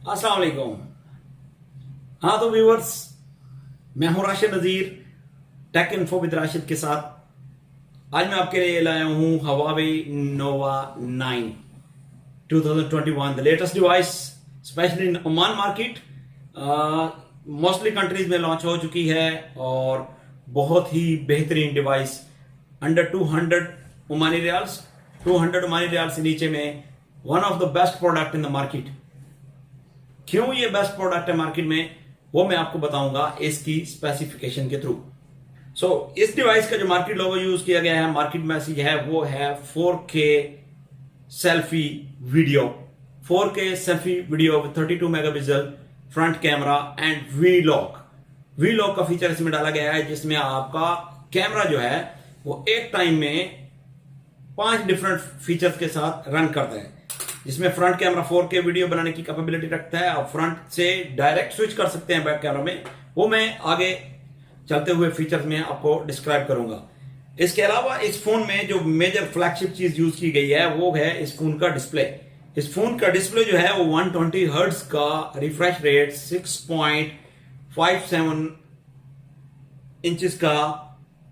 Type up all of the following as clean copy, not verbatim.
अस्सलाम वालेकुम। हाँ तो व्यूअर्स, मैं हूं राशिद नज़ीर, टेक इन्फो विद राशिद के साथ। आज मैं आपके लिए लाया हूं Huawei Nova 9 2021, the latest device, specially in Oman market. Mostly countries में लॉन्च हो चुकी है और बहुत ही बेहतरीन device, under 200 Omani riyals, 200 Omani riyal से नीचे में one of the best product in the market. क्यों ये बेस्ट प्रोडक्ट है मार्केट में, वो मैं आपको बताऊंगा इसकी स्पेसिफिकेशन के थ्रू। इस डिवाइस का जो मार्केट लोगो यूज किया गया है, मार्केट मैसेज है, वो है 4K selfie video, 4K selfie video with 32 megapixel front camera and vlog का फीचर इसमें डाला गया है, जिसमें आपका कैमरा जो है वो एक टाइम में 5 डिफरेंट फीचर्स के साथ रन करता है, जिसमें फ्रंट कैमरा 4K वीडियो बनाने की कैपेबिलिटी रखता है और फ्रंट से डायरेक्ट स्विच कर सकते हैं बैक कैमरा में। वो मैं आगे चलते हुए फीचर्स में आपको डिस्क्राइब करूंगा। इसके अलावा इस फोन में जो मेजर फ्लैगशिप चीज यूज की गई है वो है इस फोन का डिस्प्ले। इस फोन का डिस्प्ले जो है वो 120 हर्ट्ज का रिफ्रेश रेट, 6.57 इंचेस का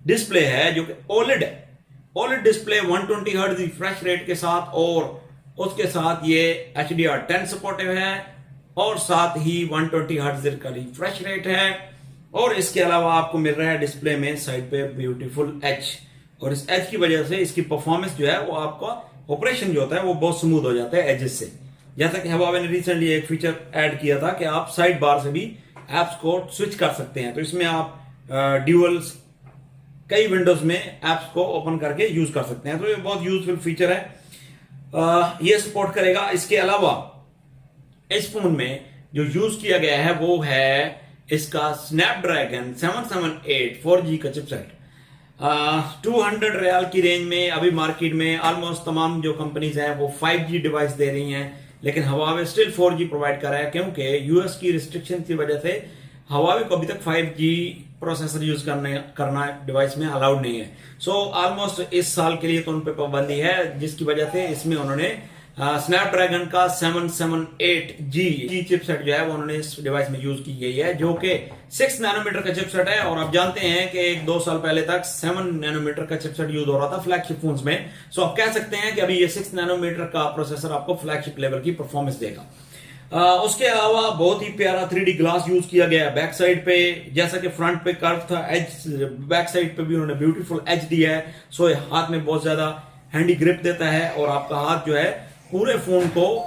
डिस्प्ले है, जो कि ओलेड है। OLED display 120 hertz refresh rate के साथ, और उसके साथ ये HDR10 सपोर्टिव है, और साथ ही 120 हर्ट्ज का रिफ्रेश रेट है। और इसके अलावा आपको मिल रहा है डिस्प्ले में साइड पे ब्यूटीफुल एज, और इस एज की वजह से इसकी परफॉर्मेंस जो है वो आपका ऑपरेशन जो होता है वो बहुत स्मूथ हो जाता है एजेस से। जैसा कि Huawei ने रिसेंटली एक फीचर ऐड किया था कि आप साइड बार से भी एप्स को स्विच कर सकते हैं, तो इसमें आप ड्यूअल कई विंडोज में एप्स को ओपन करके यूज कर सकते हैं, तो ये बहुत यूजफुल फीचर है। ये सपोर्ट करेगा। इसके अलावा इस फोन में जो यूज किया गया है वो है इसका स्नैपड्रैगन 778 4G का चिपसेट। 200 रियाल की रेंज में अभी मार्केट में ऑलमोस्ट तमाम जो कंपनीज हैं वो 5G डिवाइस दे रही हैं, लेकिन Huawei स्टिल 4G प्रोवाइड कर रहा है, क्योंकि यूएस की रिस्ट्रिक्शन की वजह से Huawei को अभी तक 5G प्रोसेसर यूज करना डिवाइस में अलाउड नहीं है। ऑलमोस्ट इस साल के लिए तो उन पे पाबंदी है, जिसकी वजह से इसमें उन्होंने स्नैपड्रैगन का 778G चिपसेट जो है वो उन्होंने इस डिवाइस में यूज की गई है, जो कि 6 नैनोमीटर का चिपसेट है। और आप जानते हैं कि 1-2 साल पहले तक 7 नैनोमीटर का चिपसेट यूज हो रहा था फ्लैगशिप फोन्स में। आप कह सकते हैं कि अभी ये 6 नैनोमीटर का प्रोसेसर आपको फ्लैगशिप लेवल की परफॉर्मेंस देगा। उसके अलावा बहुत ही प्यारा 3D ग्लास यूज किया गया है बैक साइड पे, जैसा कि फ्रंट पे कर्व था, एज बैक साइड पे भी उन्होंने ब्यूटीफुल एज दिया है। ये हाथ में बहुत ज्यादा हैंडी ग्रिप देता है, और आपका हाथ जो है पूरे फोन को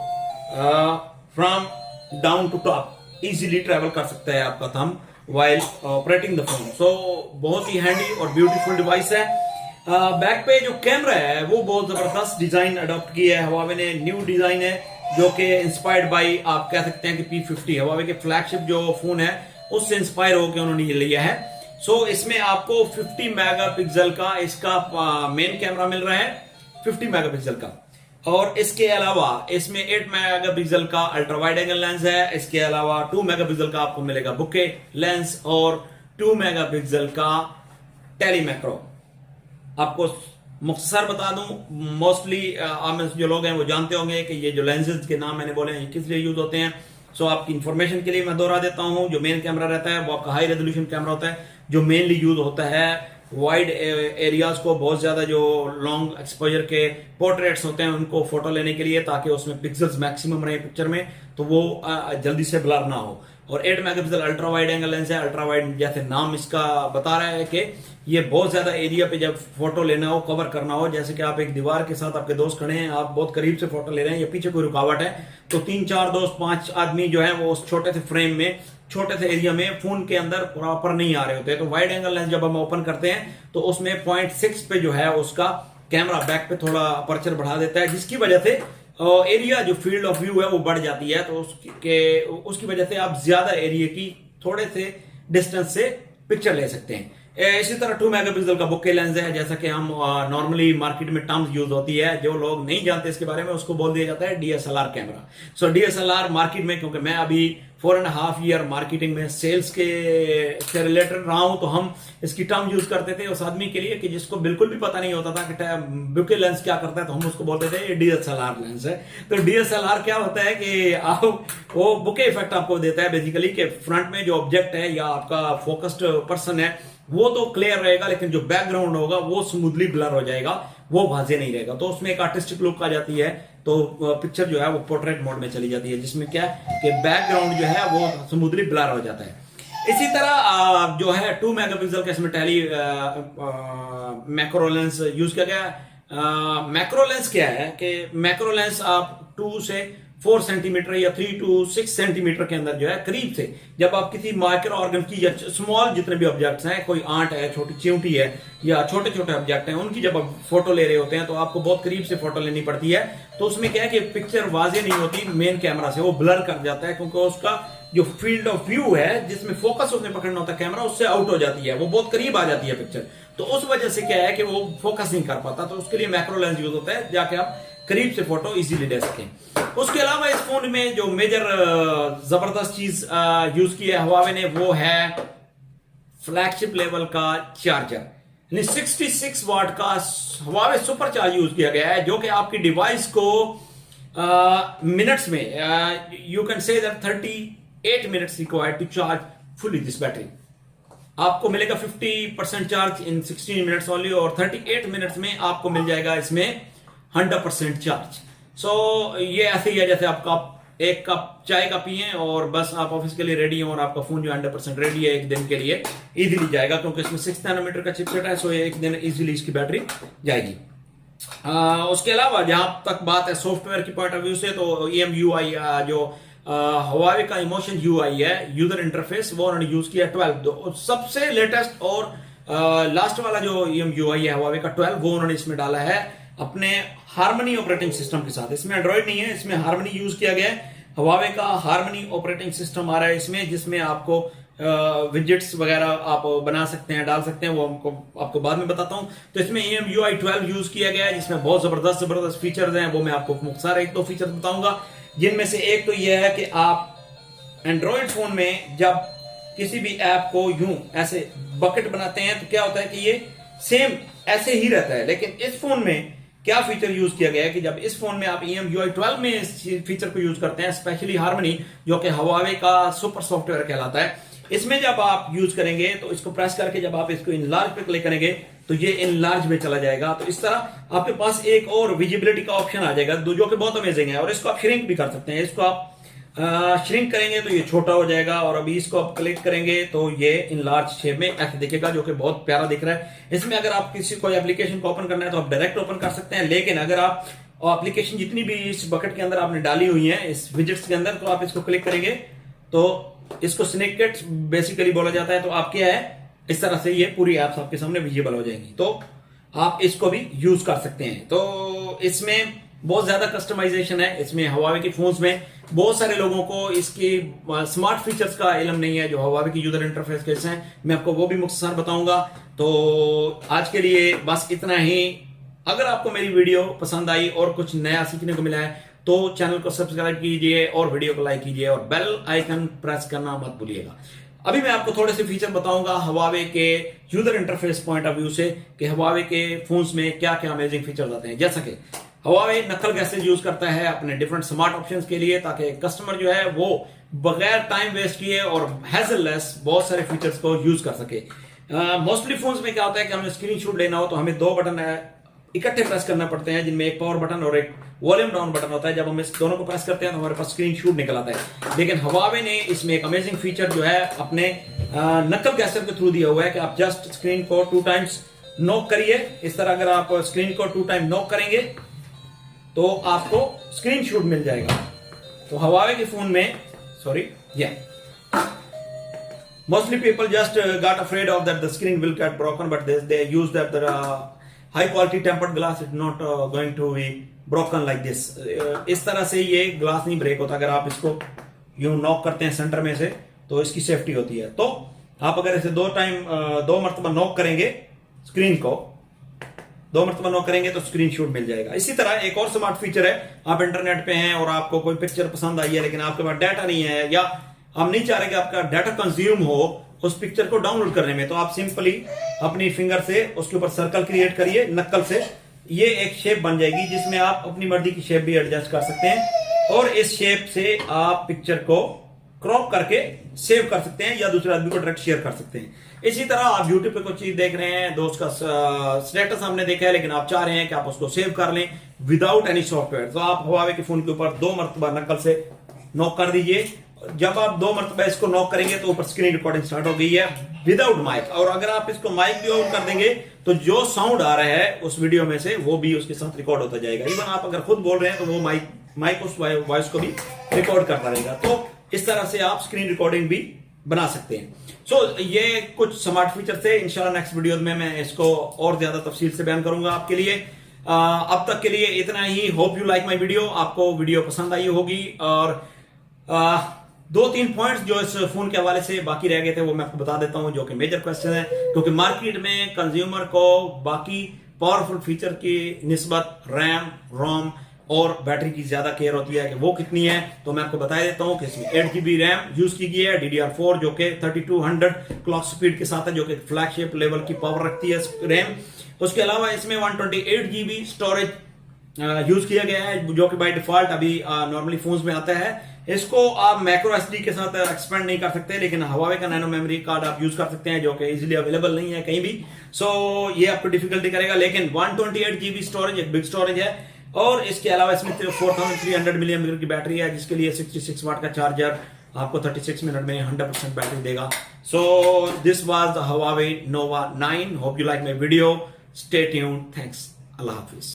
from down to top easily travel कर सकता है आपका thumb while operating the phone. बहुत ही हैंडी और ब्यूटीफुल डिवाइस है। बैक पे जो कैमरा है वो बहुत जबरदस्त डिजाइन अडॉप्ट किया है Huawei ने, न्यू डिजाइन है, जो कि इंस्पायर्ड बाय आप कह सकते हैं कि P50 Huawei के फ्लैगशिप जो फोन है उससे इंस्पायर होकर उन्होंने ये लिया है। इसमें आपको 50 मेगापिक्सल का इसका मेन कैमरा मिल रहा है, 50 मेगापिक्सल का, और इसके अलावा इसमें 8 मेगापिक्सल का अल्ट्रा वाइड एंगल लेंस है। इसके अलावा 2 मेगापिक्सल का आपको मिलेगा बुके लेंस, और 2 मेगापिक्सल का टेली मैक्रो। आपको मुख्तसर बता दूं, मोस्टली आप जो लोग हैं वो जानते होंगे कि ये जो लेंसेज के नाम मैंने बोले हैं ये किस लिए यूज होते हैं। आपकी इंफॉर्मेशन के लिए मैं दोहरा देता हूं, जो मेन कैमरा रहता है वो आपका हाई रेजोल्यूशन कैमरा होता है, जो मेनली यूज होता है वाइड एरियाज को, बहुत ज्यादा जो लॉन्ग एक्सपोजर के पोर्ट्रेट्स होते हैं उनको फोटो लेने के लिए, ताकि उसमें पिक्सल्स मैक्सिमम रहे पिक्चर में, तो वो जल्दी से ब्लर ना हो। और 8 megapixel ultra wide angle lens है। अल्ट्रा वाइड जैसे नाम इसका बता रहा है कि ये बहुत ज्यादा एरिया पे जब फोटो लेना हो, कवर करना हो, जैसे कि आप एक दीवार के साथ आपके दोस्त खड़े हैं, आप बहुत करीब से फोटो ले रहे हैं या पीछे कोई रुकावट है, तो 3-4 दोस्त 5 आदमी जो है वो उस छोटे से फ्रेम में, छोटे से एरिया में फोन के अंदर प्रॉपर नहीं आ रहे होते। तो वाइड एंगल लेंस जब हम ओपन करते हैं तो उसमें 0.6 पे जो है उसका कैमरा बैक पे थोड़ा अपर्चर बढ़ा देता है, जिसकी वजह से एरिया जो फील्ड ऑफ व्यू है वो बढ़ जाती है। तो उसकी वजह से आप ज्यादा एरिया की थोड़े से डिस्टेंस से पिक्चर ले सकते हैं। इसी तरह 2 मेगापिक्सल का बुके लेंस है, जैसा कि हम नॉर्मली मार्केट में टर्म्स यूज होती है, जो लोग नहीं जानते इसके बारे में उसको बोल दिया जाता है डीएसएलआर कैमरा। सो डीएसएलआर मार्केट में, क्योंकि मैं अभी 4.5 ईयर मार्केटिंग में सेल्स के से रिलेटेड रहा हूं, तो हम इसकी टर्म यूज करते थे उस आदमी के लिए कि जिसको बिल्कुल भी पता नहीं होता था कि बुके लेंस क्या करता है, तो हम उसको बोलते थे ये डीएसएलआर लेंस है। तो डीएसएलआर क्या होता है कि आप वो बुके इफेक्ट आपको देता है बेसिकली, कि फ्रंट में जो ऑब्जेक्ट है या आपका फोकस्ड पर्सन है वो तो क्लियर रहेगा, लेकिन जो बैकग्राउंड होगा वो स्मूथली ब्लर हो जाएगा, वो वाजे नहीं रहेगा। तो उसमें एक आर्टिस्टिक लुक आ जाती है, तो पिक्चर जो है वो पोर्ट्रेट मोड में चली जाती है, जिसमें क्या है कि बैकग्राउंड जो है वो स्मूथली ब्लर हो जाता है। इसी तरह जो है 2 मेगापिक्सल का इसमें टेली मैक्रो लेंस यूज किया गया। मैक्रो लेंस क्या है कि मैक्रो लेंस आप 2 से 4 सेंटीमीटर या 3 to 6 सेंटीमीटर के अंदर जो है करीब से, जब आप किसी माइक्रो ऑर्गन की या स्मॉल जितने भी ऑब्जेक्ट्स हैं, कोई आंट है, छोटी चिंटी है या छोटे छोटे ऑब्जेक्ट हैं, उनकी जब आप फोटो ले रहे होते हैं तो आपको बहुत करीब से फोटो लेनी पड़ती है। तो उसमें क्या है कि पिक्चर वाजे नहीं होती मेन कैमरा से, वो ब्लर कर जाता है, क्योंकि उसका जो फील्ड ऑफ व्यू है जिसमें फोकस उसने पकड़ना होता है कैमरा, उससे आउट हो जाती है, वो बहुत करीब आ जाती है पिक्चर। तो उस वजह से क्या है कि वो फोकस नहीं कर पाता, तो उसके लिए मैक्रो लेंस यूज होता है, जाके आप करीब से फोटो इजीली ले सकें। उसके अलावा इस फोन में जो मेजर जबरदस्त चीज यूज की है Huawei ने, वो है फ्लैगशिप लेवल का चार्जर, यानी 66 वाट का Huawei सुपर चार्ज यूज किया गया है, जो कि आपकी डिवाइस को मिनट्स में, you can say that 38 minutes required to charge fully this battery. आपको मिलेगा 50% चार्ज इन 16 मिनट्स ओनली, और 38 मिनट्स में आपको मिल जाएगा इसमें 100% चार्ज। सो ये ऐसे ही है जैसे आप एक कप चाय का पिए और बस आप ऑफिस के लिए रेडी हो, और आपका फोन जो 100% रेडी है एक दिन के लिए इजीली जाएगा, क्योंकि इसमें 6 नैनोमीटर का चिपसेट है। सो एक दिन इजीली इसकी बैटरी जाएगी। उसके अलावा जहां तक बात है सॉफ्टवेयर की पॉइंट ऑफ व्यू से, तो EMUI जो Huawei का इमोशन UI है, यूजर इंटरफेस, वो उन्होंने यूज किया 12। सबसे लेटेस्ट और लास्ट वाला जो EMUI है Huawei का 12, वो उन्होंने इसमें डाला है अपने हार्मनी ऑपरेटिंग सिस्टम के साथ। इसमें एंड्रॉइड नहीं है, इसमें हार्मनी यूज किया गया है। Huawei का हार्मनी ऑपरेटिंग सिस्टम आ रहा है इसमें, जिसमें आपको विजेट्स वगैरह आप बना सकते हैं, डाल सकते हैं, वो आपको बाद में बताता हूं। तो इसमें EMUI 12 यूज किया गया है, जिसमें बहुत जबरदस्त फीचर्स हैं, वो मैं आपको मुख्तार 1-2 फीचर्स बताऊंगा, जिनमें से एक तो यह है कि आप एंड्रॉइड फोन में जब किसी भी ऐप को यूं ऐसे बकेट बनाते हैं तो क्या होता है कि ये सेम ऐसे ही रहता है, लेकिन इस फोन में क्या फीचर यूज किया गया है कि जब इस फोन में आप EMUI 12 में इस फीचर को यूज करते हैं, स्पेशली हार्मनी, जो कि Huawei का सुपर सॉफ्टवेयर कहलाता है, इसमें जब आप यूज करेंगे तो इसको प्रेस करके जब आप इसको इनलार्ज पे क्लिक करेंगे तो ये इनलार्ज में चला जाएगा। तो इस तरह आपके पास एक और विजिबिलिटी का ऑप्शन आ जाएगा, जो कि बहुत अमेजिंग है। और इसको आप श्रिंक भी कर सकते हैं, इसको आप श्रिंक करेंगे तो ये छोटा हो जाएगा, और अभी इसको आप क्लिक करेंगे तो ये इनलार्ज शेप में ऐसे दिखेगा, जो कि बहुत प्यारा दिख रहा है। इसमें अगर आप किसी कोई एप्लीकेशन को ओपन करना है तो आप डायरेक्ट ओपन कर सकते हैं, लेकिन अगर आप एप्लीकेशन जितनी भी इस बकेट के अंदर आपने डाली हुई है इस विजेट्स के अंदर, तो आप इसको क्लिक करेंगे तो इसको स्निपेट्स बेसिकली बोला जाता है। तो आप क्या है, इस तरह से ये पूरी एप्स आपके सामने विजिबल हो जाएंगी, तो आप इसको भी यूज कर सकते हैं। तो इसमें बहुत ज्यादा कस्टमाइजेशन है इसमें। Huawei के फोन्स में बहुत सारे लोगों को इसकी स्मार्ट फीचर्स का इल्म नहीं है, जो Huawei की यूजर इंटरफेस कैसे हैं, मैं आपको वो भी मुख्तसर बताऊंगा। तो आज के लिए बस इतना ही। अगर आपको मेरी वीडियो पसंद आई और कुछ नया सीखने को मिला है तो चैनल को सब्सक्राइब कीजिए और वीडियो को लाइक कीजिए और बेल आइकन प्रेस करना मत भूलिएगा। अभी मैं आपको थोड़े से फीचर बताऊंगा Huawei के user interface point of view से कि Huawei के फोन्स में क्या क्या अमेजिंग फीचर्स आते हैं। जैसा कि Huawei नकल गैसेज यूज करता है अपने डिफरेंट स्मार्ट ऑप्शंस के लिए, ताकि कस्टमर जो है वो बगैर टाइम वेस्ट किए और हैजललेस बहुत सारे फीचर्स को यूज कर सके। मोस्टली फोन्स में क्या होता है कि हमें स्क्रीनशॉट लेना हो तो हमें 2 बटन इकट्ठे प्रेस करना पड़ते हैं, जिनमें एक पावर बटन और एक वॉल्यूम डाउन बटन होता है। जब हम इस दोनों को प्रेस करते हैं तो हमारे पास स्क्रीनशॉट निकल आता है। लेकिन Huawei ने इसमें एक अमेजिंग फीचर जो है अपने नकल गैसर के थ्रू दिया हुआ है कि आप जस्ट स्क्रीन को 2 टाइम्स नॉक करिए। इस तरह अगर आप स्क्रीन को 2 टाइम नॉक करेंगे तो आपको स्क्रीनशॉट मिल जाएगा। तो Huawei के फोन में mostly people just got afraid of that the screen will get broken, but they used that the high quality tempered glass is not going to be broken like this। इस तरह से ये glass नहीं break होता। अगर आप इसको यूं नॉक करते हैं सेंटर में से तो इसकी सेफ्टी होती है। तो आप अगर इसे दो मरतबा नॉक करेंगे स्क्रीन को, 2 मरतबा नॉक करेंगे तो स्क्रीनशॉट मिल जाएगा। इसी तरह एक और स्मार्ट फीचर है, आप इंटरनेट पे हैं और आपको कोई पिक्चर पसंद आई है लेकिन आपके पास डाटा नहीं है, या हम नहीं चाह रहे कि आपका डाटा कंज्यूम हो उस पिक्चर को डाउनलोड करने में, तो आप सिंपली अपनी फिंगर से उसके ऊपर सर्कल क्रिएट करिए नक्कल से, ये एक शेप बन जाएगी जिसमें आप अपनी मर्जी की शेप भी एडजस्ट कर सकते हैं और इस शेप से आप पिक्चर को क्रॉप करके सेव कर सकते हैं या दूसरे आदमी को डायरेक्ट शेयर कर सकते हैं। इसी तरह आप यूट्यूब पे कुछ चीज देख रहे हैं, दोस्त का स्टेटस हमने देखा है लेकिन आप चाह रहे हैं कि आप उसको सेव कर लें विदाउट एनी सॉफ्टवेयर, तो आप हुआवे के फोन के ऊपर 2 मरतबा नकल से नॉक कर दीजिए। जब आप 2 मरतबा इसको नॉक करेंगे तो ऊपर स्क्रीन रिकॉर्डिंग स्टार्ट हो गई है विदाउट माइक, और अगर आप इसको माइक भी ऑन कर देंगे तो जो साउंड आ रहा है उस वीडियो में से वो भी उसके साथ रिकॉर्ड होता जाएगा। इवन आप अगर खुद बोल रहे हैं तो वो माइक उस वॉइस को भी रिकॉर्ड करता रहेगा। तो इस तरह से आप स्क्रीन रिकॉर्डिंग भी बना सकते हैं। ये कुछ स्मार्ट फीचर थे, इंशाल्लाह नेक्स्ट वीडियो में मैं इसको और ज्यादा तफसील से बयान करूंगा आपके लिए। अब तक के लिए इतना ही। Hope you like my video, आपको वीडियो पसंद आई होगी, और 2-3 पॉइंट्स जो इस फोन के हवाले से बाकी रह गए थे वो मैं आपको बता देता हूं, जो कि मेजर क्वेश्चन है, क्योंकि मार्केट में कंज्यूमर को बाकी पावरफुल फीचर की निस्बत रैम, रोम और बैटरी की ज्यादा केयर होती है कि वो कितनी है। तो मैं आपको बता देता हूं कि इसमें 8GB रैम यूज की गई है, DDR4 जो कि 3200 क्लॉक स्पीड के साथ है, जो कि फ्लैगशिप लेवल की पावर रखती है रैम। उसके अलावा इसमें 128GB स्टोरेज यूज किया गया है, जो कि बाय डिफॉल्ट अभी नॉर्मली फोन्स में आता है। इसको आप मैक्रो एसडी के साथ एक्सपेंड नहीं कर सकते, लेकिन हवावे का नैनो मेमोरी कार्ड आप यूज कर सकते हैं, जो कि इजीली अवेलेबल नहीं है कहीं भी। ये आपको डिफिकल्टी करेगा, लेकिन 128GB स्टोरेज एक बिग स्टोरेज है। और इसके अलावा इसमें 4300 मिली एम्पियर की बैटरी है, जिसके लिए 66 वाट का चार्जर आपको 36 मिनट में 100% बैटरी देगा। This was the Huawei Nova 9। Hope you like my video. Stay tuned. Thanks. Allah Hafiz.